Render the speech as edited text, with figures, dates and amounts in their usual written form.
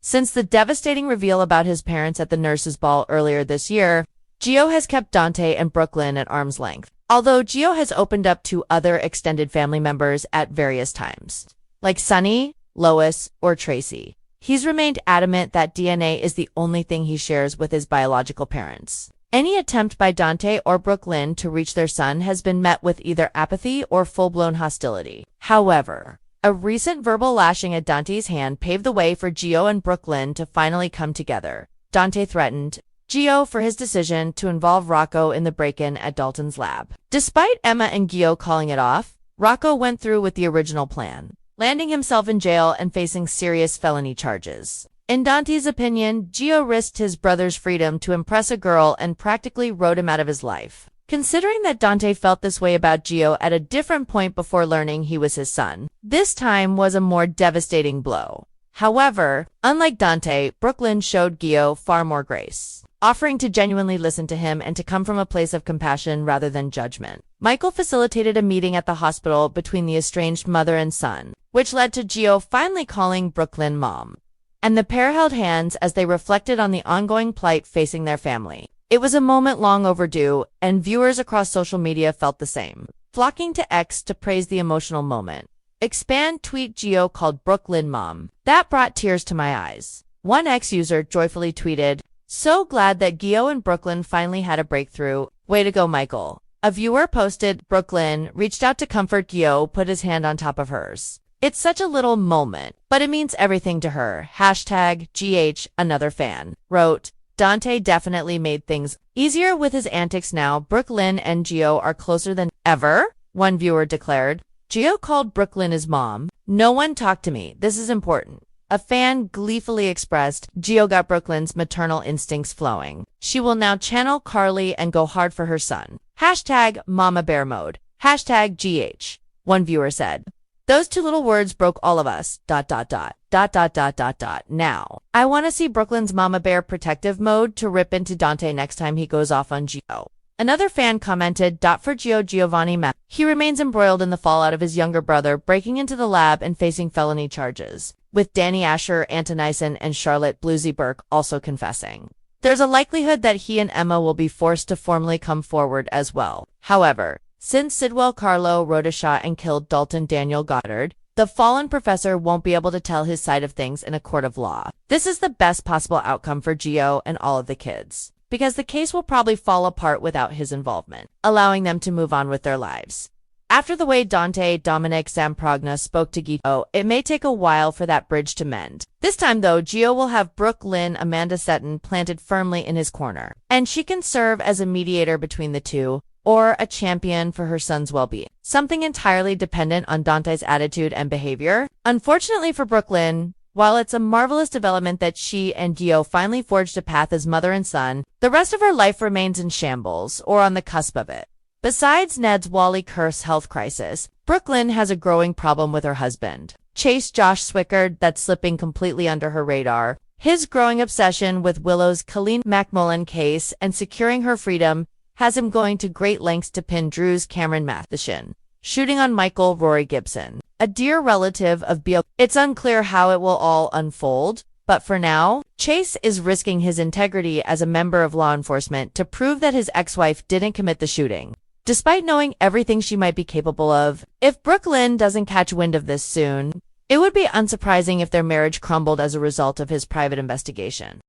Since the devastating reveal about his parents at the nurses' ball earlier this year, Gio has kept Dante and Brook Lynn at arm's length. Although Gio has opened up to other extended family members at various times, like Sunny, Lois, or Tracy, he's remained adamant that DNA is the only thing he shares with his biological parents. Any attempt by Dante or Brook Lynn to reach their son has been met with either apathy or full-blown hostility. However, a recent verbal lashing at Dante's hand paved the way for Gio and Brook Lynn to finally come together. Dante threatened Gio for his decision to involve Rocco in the break-in at Dalton's lab. Despite Emma and Gio calling it off, Rocco went through with the original plan, landing himself in jail and facing serious felony charges. In Dante's opinion, Gio risked his brother's freedom to impress a girl and practically wrote him out of his life. Considering that Dante felt this way about Gio at a different point before learning he was his son, this time was a more devastating blow. However, unlike Dante, Brook Lynn showed Gio far more grace, offering to genuinely listen to him and to come from a place of compassion rather than judgment. Michael facilitated a meeting at the hospital between the estranged mother and son, which led to Gio finally calling Brook Lynn mom, and the pair held hands as they reflected on the ongoing plight facing their family. It was a moment long overdue, and viewers across social media felt the same, flocking to X to praise the emotional moment. Expand tweet Gio called Brook Lynn mom. That brought tears to my eyes. One X user joyfully tweeted, "So glad that Gio and Brook Lynn finally had a breakthrough. Way to go, Michael." A viewer posted, "Brook Lynn reached out to comfort Gio, put his hand on top of hers. It's such a little moment, but it means everything to her. #GH, another fan, wrote, Dante definitely made things easier with his antics now. Brook Lynn and Gio are closer than ever," one viewer declared. Gio called Brook Lynn his mom. "No one talked to me. This is important." A fan gleefully expressed, "Gio got Brook Lynn's maternal instincts flowing. She will now channel Carly and go hard for her son. #Mama Bear Mode. #GH, one viewer said. "Those two little words broke all of us. .. Now, I want to see Brook Lynn's Mama Bear protective mode to rip into Dante next time he goes off on Gio." Another fan commented, "For Gio Giovanni Matt. He remains embroiled in the fallout of his younger brother breaking into the lab and facing felony charges, with Danny Asher, Antonison, and Charlotte Bluesy Burke also confessing. There's a likelihood that he and Emma will be forced to formally come forward as well. However, since Sidwell Carlo wrote a shot and killed Dalton Daniel Goddard, the fallen professor won't be able to tell his side of things in a court of law. This is the best possible outcome for Gio and all of the kids, because the case will probably fall apart without his involvement, allowing them to move on with their lives." After the way Dante Dominic Samprogna spoke to Gio, it may take a while for that bridge to mend. This time, though, Gio will have Brook Lynn Amanda Seton planted firmly in his corner, and she can serve as a mediator between the two, or a champion for her son's well-being, something entirely dependent on Dante's attitude and behavior. Unfortunately for Brook Lynn, while it's a marvelous development that she and Gio finally forged a path as mother and son, the rest of her life remains in shambles, or on the cusp of it. Besides Ned's Wally curse health crisis, Brook Lynn has a growing problem with her husband, Chase Josh Swickard, that's slipping completely under her radar. His growing obsession with Willow's Colleen McMullen case and securing her freedom has him going to great lengths to pin Drew's Cameron Matheson, shooting on Michael Rory Gibson, a dear relative of Bio. It's unclear how it will all unfold, but for now, Chase is risking his integrity as a member of law enforcement to prove that his ex-wife didn't commit the shooting, despite knowing everything she might be capable of. If Brook Lynn doesn't catch wind of this soon, it would be unsurprising if their marriage crumbled as a result of his private investigation.